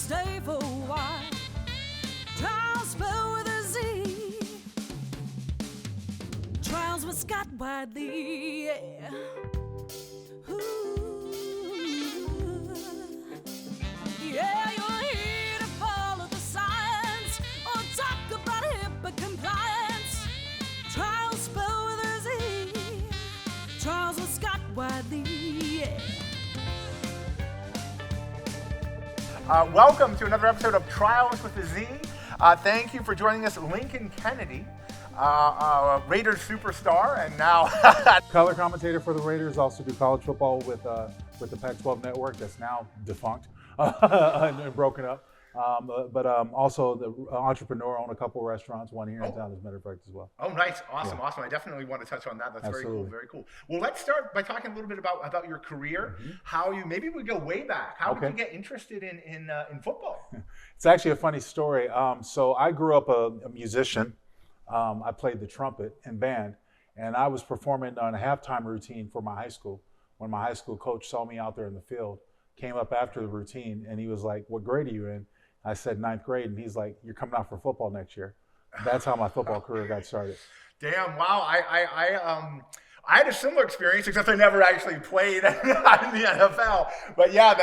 stay for a while. Trialz spelled with a Z. Trialz with Scott Weidley, yeah. Ooh. Yeah, you're here to follow the science or talk about HIPAA compliance. Trialz spelled with a Z. Trialz with Scott Weidley, yeah. Welcome to another episode of Trialz with a Z. Thank you for joining us, Lincoln Kennedy, Raiders superstar, and now color commentator for the Raiders. Also do college football with the Pac-12 network that's now defunct and broken up. But also the entrepreneur, own a couple restaurants, one here in town, as a matter of fact, as well. Oh, nice. Awesome. I definitely want to touch on that. That's Absolutely. Very cool. Well, let's start by talking a little bit about your career, how you, maybe we go way back. How did you get interested in football? It's actually a funny story. So I grew up a musician. I played the trumpet in band, and I was performing on a halftime routine for my high school. When my high school coach saw me out there in the field, came up after the routine, and he was like, "What grade are you in?" I said 9th grade, and he's like, "You're coming out for football next year." That's how my football career got started. Damn! Wow! I had a similar experience, except I never actually played in the NFL. But yeah,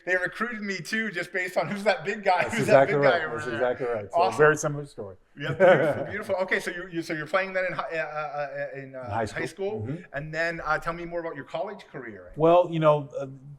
they recruited me too, just based on who's that big guy. That's who's exactly that big right. guy over That's there. exactly right. So Awesome. very similar story. Yeah, beautiful, beautiful. Okay, so you're playing that in high school, and then tell me more about your college career. Well,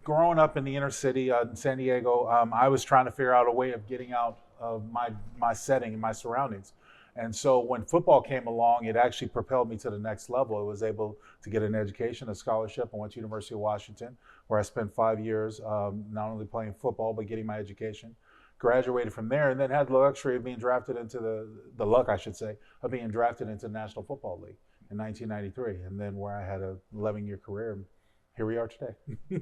growing up in the inner city in San Diego, I was trying to figure out a way of getting out of my setting and my surroundings. And so when football came along, it actually propelled me to the next level. I was able to get an education, a scholarship. I went to University of Washington, where I spent 5 years not only playing football, but getting my education. Graduated from there, and then had the luxury of being drafted into the luck, I should say, of being drafted into the National Football League in 1993. And then where I had a 11-year career. Here we are today.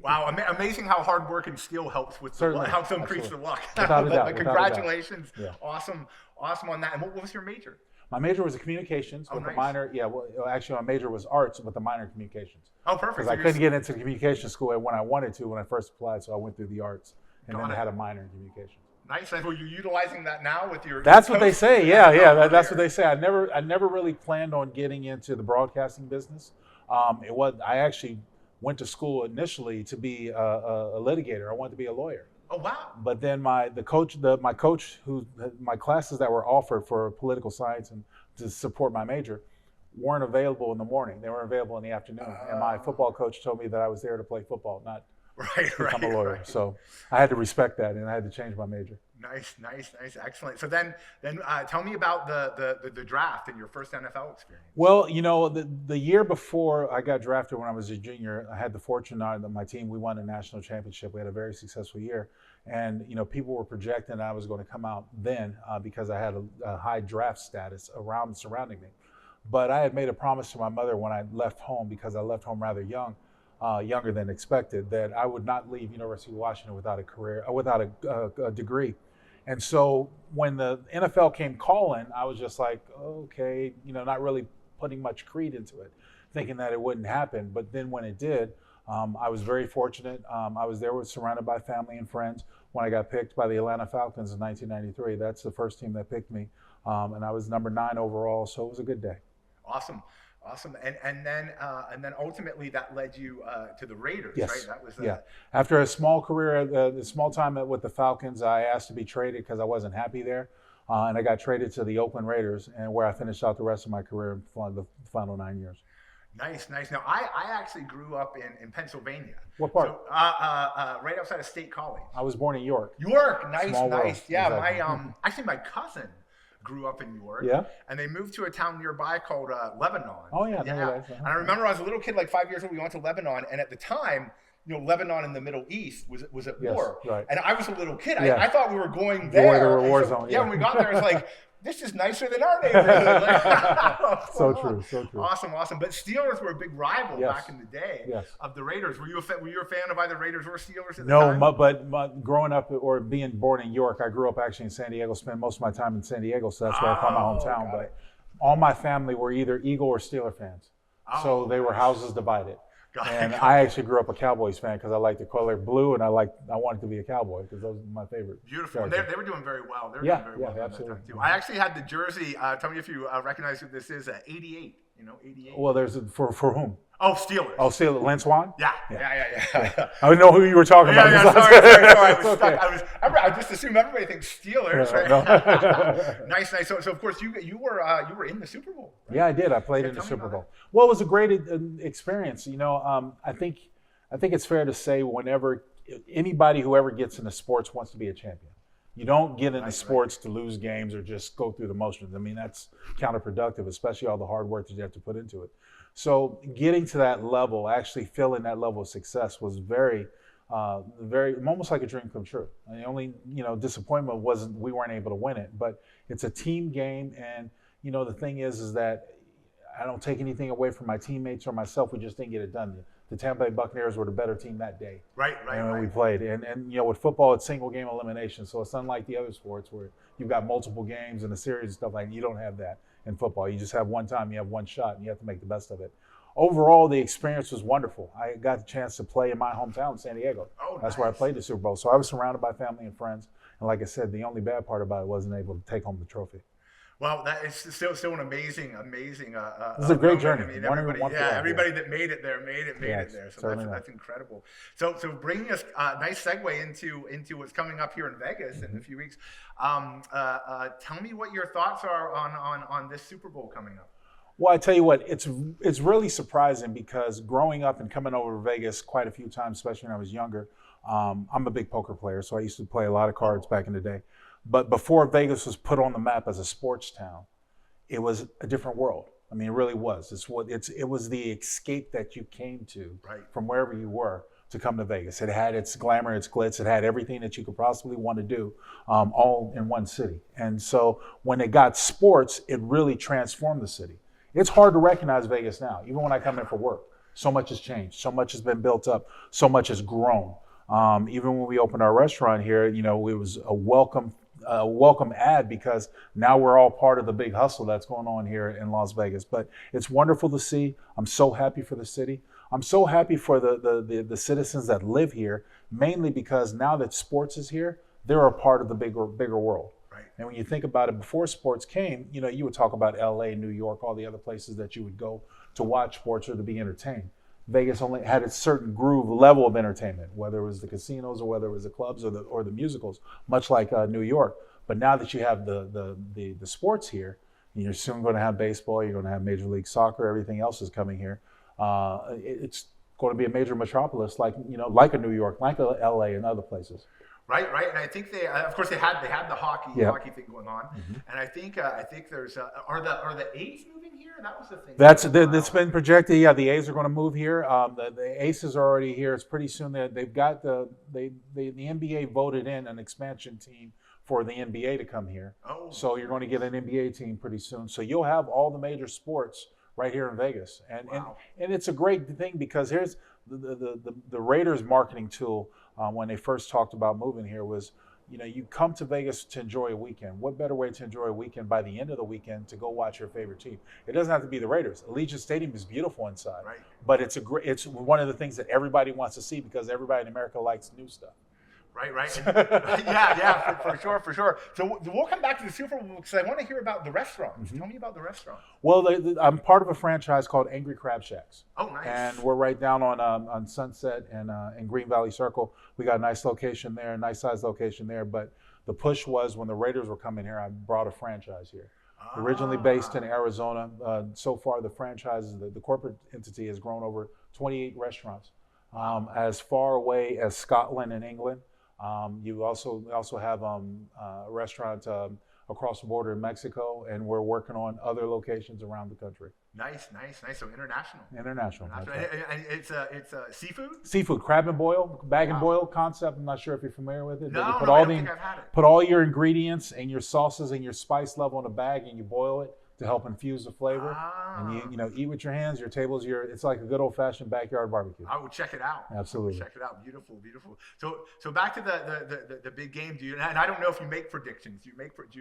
Wow, amazing how hard work and skill helps with helps increase the luck. Without a doubt. Congratulations. Yeah. Awesome on that. And what was your major? My major was communications with a minor. Yeah, well, actually, my major was arts with a minor in communications. Oh, perfect. Because I couldn't get into the communication school when I wanted to when I first applied, so I went through the arts and then had a minor in communications. Nice. Well, you're utilizing that now with your. That's what they say. Yeah. That's what they say. I never really planned on getting into the broadcasting business. I actually went to school initially to be a litigator. I wanted to be a lawyer. Oh wow! But then my coach, my classes that were offered for political science and to support my major weren't available in the morning. They were available in the afternoon. And my football coach told me that I was there to play football, not become a lawyer. Right. So I had to respect that, and I had to change my major. Nice, excellent. So then tell me about the draft and your first NFL experience. Well, the year before I got drafted, when I was a junior, I had the fortune that my team, we won a national championship. We had a very successful year, and people were projecting I was going to come out then because I had a high draft status surrounding me. But I had made a promise to my mother when I left home, because I left home rather young. Younger than expected, that I would not leave University of Washington without a career, without a degree. And so when the NFL came calling, I was just like, okay, not really putting much creed into it, thinking that it wouldn't happen. But then when it did, I was very fortunate. I was there surrounded by family and friends when I got picked by the Atlanta Falcons in 1993. That's the first team that picked me. And I was number 9 overall, so it was a good day. Awesome. And then ultimately that led you to the Raiders, yes. Right? That was After a small career, a small time with the Falcons, I asked to be traded because I wasn't happy there, and I got traded to the Oakland Raiders, and where I finished out the rest of my career for the final 9 years. Nice. Now I actually grew up in Pennsylvania. What part? So, right outside of State College. I was born in York. Nice. Small world. Yeah, exactly. Actually my cousin grew up in York. Yeah. And they moved to a town nearby called Lebanon. Oh yeah. And I remember I was a little kid, like 5 years old. We went to Lebanon, and at the time, Lebanon in the Middle East was at war. Right. And I was a little kid. Yeah. I thought we were going there. War zone. Yeah. When we got there, it's like, this is nicer than our neighborhood. So true. Awesome. But Steelers were a big rival back in the day of the Raiders. Were you a fan of either Raiders or Steelers at the time? No, but growing up or being born in York, I grew up actually in San Diego, spent most of my time in San Diego, so that's where I call my hometown. But all my family were either Eagle or Steeler fans. So they were houses divided. And I actually grew up a Cowboys fan because I like the color blue, and I wanted to be a Cowboy because those were my favorite. Beautiful. And they were doing very well. They were Yeah, doing very well absolutely. at that time too. I actually had the jersey. Tell me if you recognize who this is. 88. 88. Well, for whom? Oh, Steelers. Oh, Steelers. Lynn Swan? Yeah. I didn't know who you were talking about. Yeah, sorry. I was stuck. I just assume everybody thinks Steelers. No. Nice. So of course you were in the Super Bowl. Right? Yeah, I did. I played in the Super Bowl. Well, it was a great experience. I think it's fair to say whenever anybody who ever gets into sports wants to be a champion. You don't get into sports to lose games or just go through the motions. I mean, that's counterproductive, especially all the hard work that you have to put into it. So getting to that level, actually feeling that level of success was very almost like a dream come true. And the only, disappointment wasn't we weren't able to win it, but it's a team game. And, the thing is that I don't take anything away from my teammates or myself. We just didn't get it done. The Tampa Bay Buccaneers were the better team that day. Right. We played. And with football, it's single game elimination. So it's unlike the other sports where you've got multiple games and a series and stuff like that. You don't have that in football. You just have one time, you have one shot, and you have to make the best of it. Overall, the experience was wonderful. I got the chance to play in my hometown, San Diego. Oh, That's where I played the Super Bowl. So I was surrounded by family and friends. And like I said, the only bad part about it wasn't able to take home the trophy. Well, that is still an amazing. It was a great journey. I mean, everybody that made it there made it there. So that's incredible. So bringing us nice segue into what's coming up here in Vegas in a few weeks. Tell me what your thoughts are on this Super Bowl coming up. Well, I tell you what, it's really surprising because growing up and coming over to Vegas quite a few times, especially when I was younger, I'm a big poker player, so I used to play a lot of cards back in the day. But before Vegas was put on the map as a sports town, it was a different world. I mean, it really was. It was the escape that you came to from wherever you were to come to Vegas. It had its glamour, its glitz. It had everything that you could possibly want to do, all in one city. And so when it got sports, it really transformed the city. It's hard to recognize Vegas now, even when I come in for work. So much has changed. So much has been built up. So much has grown. Even when we opened our restaurant here, it was a welcome ad because now we're all part of the big hustle that's going on here in Las Vegas. But it's wonderful to see. I'm so happy for the city. I'm so happy for the citizens that live here, mainly because now that sports is here, they're a part of the bigger world. Right. And when you think about it, before sports came, you would talk about LA, New York, all the other places that you would go to watch sports or to be entertained. Vegas only had a certain groove level of entertainment, whether it was the casinos or whether it was the clubs or the musicals, much like New York. But now that you have the sports here, you're soon going to have baseball, you're going to have Major League Soccer, everything else is coming here. It's going to be a major metropolis like a New York, like a LA and other places. Right, and I think they had the hockey thing going on, and I think there's are the A's moving here? That was the thing. That's been projected. Yeah, the A's are going to move here. The Aces are already here. It's pretty soon. They've got the NBA voted in an expansion team for the NBA to come here. Oh. So you're going to get an NBA team pretty soon. So you'll have all the major sports right here in Vegas, and it's a great thing because here's the Raiders marketing tool. When they first talked about moving here was, you come to Vegas to enjoy a weekend. What better way to enjoy a weekend by the end of the weekend to go watch your favorite team? It doesn't have to be the Raiders. Allegiant Stadium is beautiful inside, but it's one of the things that everybody wants to see because everybody in America likes new stuff. Right. Yeah, for sure. So we'll come back to the Super Bowl because I want to hear about the restaurant. Tell me about the restaurant. Well, I'm part of a franchise called Angry Crab Shacks. Oh, nice. And we're right down on Sunset and Green Valley Circle. We got a nice location there, a nice size location there. But the push was when the Raiders were coming here, I brought a franchise here. Originally based in Arizona. So far, the franchise, the corporate entity has grown over 28 restaurants. As far away as Scotland and England. You also have a restaurant across the border in Mexico, and we're working on other locations around the country. Nice. So international. That's right. And it's seafood? Seafood, crab and boil, bag and boil concept. I'm not sure if you're familiar with it. No, I don't think I've had it. Put all your ingredients and your sauces and your spice level in a bag, and you boil it. to help infuse the flavor. And you eat with your hands. Your table's it's like a good old fashioned backyard barbecue. I will check it out. Absolutely. Check it out. Beautiful, beautiful. So back to the big game. And I don't know if you make predictions. Do you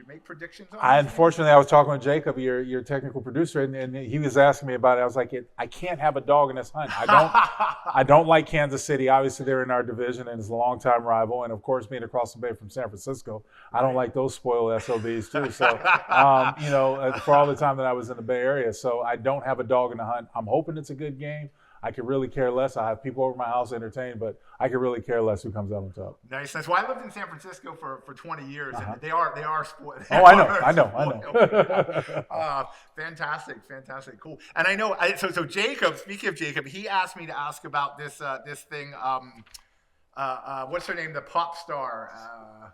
make predictions on Unfortunately, I was talking with Jacob, your technical producer, and he was asking me about it. I was like, I can't have a dog in this hunt. I don't like Kansas City. Obviously, they're in our division, and it's a longtime rival. And of course, being across the bay from San Francisco, I don't like those spoiled SOBs too. So, for all the time that I was in the Bay Area, so I don't have a dog in the hunt. I'm hoping it's a good game. I could really care less. I have people over my house entertained, but I could really care less who comes out on top. Nice. Well, I lived in San Francisco for 20 years, and they are spoiled. Oh, I know. Fantastic, cool. And I know. So Jacob. Speaking of Jacob, he asked me to ask about this thing. What's her name? The pop star.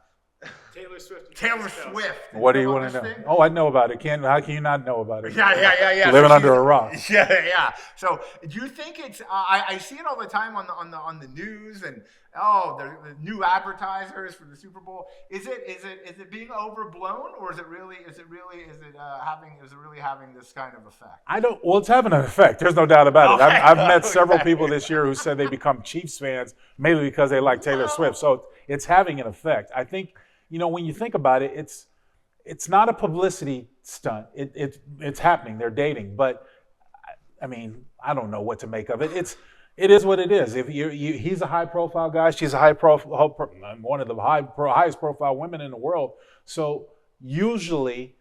Taylor Swift. What do you want to know? Oh, I know about it. How can you not know about it? Yeah. Living under a rock. Yeah. So, do you think it's? I see it all the time on the news, and the new advertisers for the Super Bowl. Is it being overblown, or is it really having this kind of effect? Well, it's having an effect. There's no doubt about it. I've met several people this year who said they become Chiefs fans mainly because they like Taylor Swift. So it's having an effect. I think. When you think about it, it's not a publicity stunt. It's happening. They're dating, but I mean, I don't know what to make of it. It is what it is. If he's a high profile guy, she's a high profile, one of the highest profile women in the world. So usually,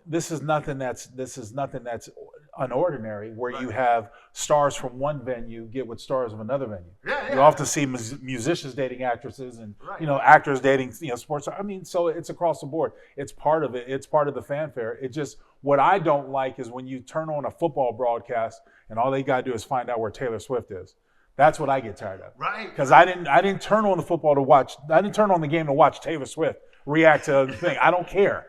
this is nothing that's unordinary, where you have stars from one venue get with stars of another venue. You often see musicians dating actresses, and actors dating sports. I mean, so it's across the board. It's part of it. It's part of the fanfare. It just, what I don't like is when you turn on a football broadcast and all they got to do is find out where Taylor Swift is. That's what I get tired of. Right. Because I didn't turn on the football to watch. I didn't turn on the game to watch Taylor Swift react to the thing. I don't care.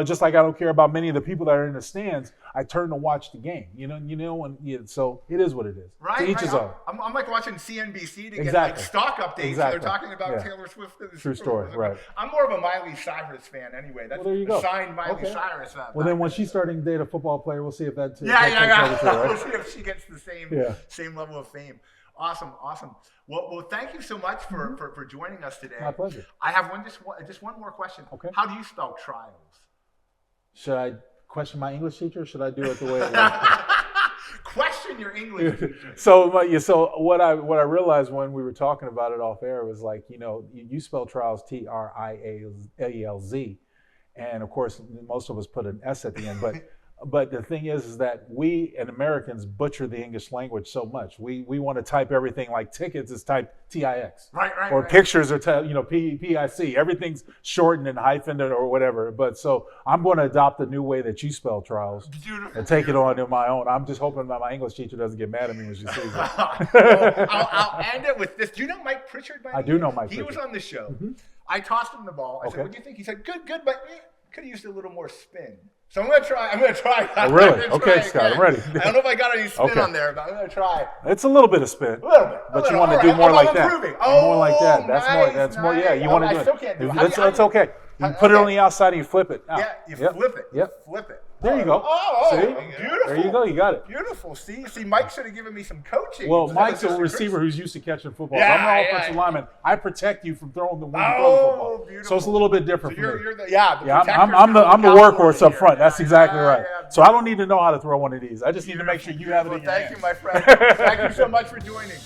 Just like I don't care about many of the people that are in the stands, I turn to watch the game. So it is what it is. Right. To each his own. I'm like watching CNBC to get stock updates. They're talking about Taylor Swift. True story. Right. I'm more of a Miley Cyrus fan anyway. That's there you go. Signed Miley Cyrus. Well, then when she's starting to date a football player, we'll see if that. Yeah. We'll see if she gets the same level of fame. Awesome. Well, thank you so much for joining us today. My pleasure. I have just one more question. Okay. How do you spell Trialz? Should I question my English teacher, or should I do it the way it was? Question your English teacher. So what I realized when we were talking about it off air was like, you spell Trialz Trialz, and of course most of us put an S at the end, but the thing is that we and Americans butcher the English language so much. We want to type everything like tickets is typed TIX. Right. Or pictures are PIC. Everything's shortened and hyphened or whatever. But so I'm going to adopt the new way that you spell Trialz and take it on in my own. I'm just hoping that my English teacher doesn't get mad at me when she sees it. I'll end it with this. Do you know Mike Pritchard? I do know Mike Pritchard. He was on the show. Mm-hmm. I tossed him the ball. I said, "What do you think?" He said, "Good, but could have used a little more spin." So I'm gonna try. Oh, really? Okay, Scott, I'm ready. I don't know if I got any spin on there, but I'm gonna try. It's a little bit of spin. A little bit. But you want to do more like that. More like that. That's more. Yeah, you want to do it. I still can't do it. That's okay. You put it on the outside and you flip it. Yeah, you flip it. Yep. Flip it. There you go. See? Beautiful. There you go. You got it. Beautiful. See, Mike should have given me some coaching. Well, Mike's a receiver who's used to catching footballs. I'm an offensive lineman. I protect you from throwing the football. Beautiful. So it's a little bit different so for me. you're I'm the workhorse up front. That's exactly right. So I don't need to know how to throw one of these. I just need to make sure you have it in your hands. Thank you, my friend. Thank you so much for joining.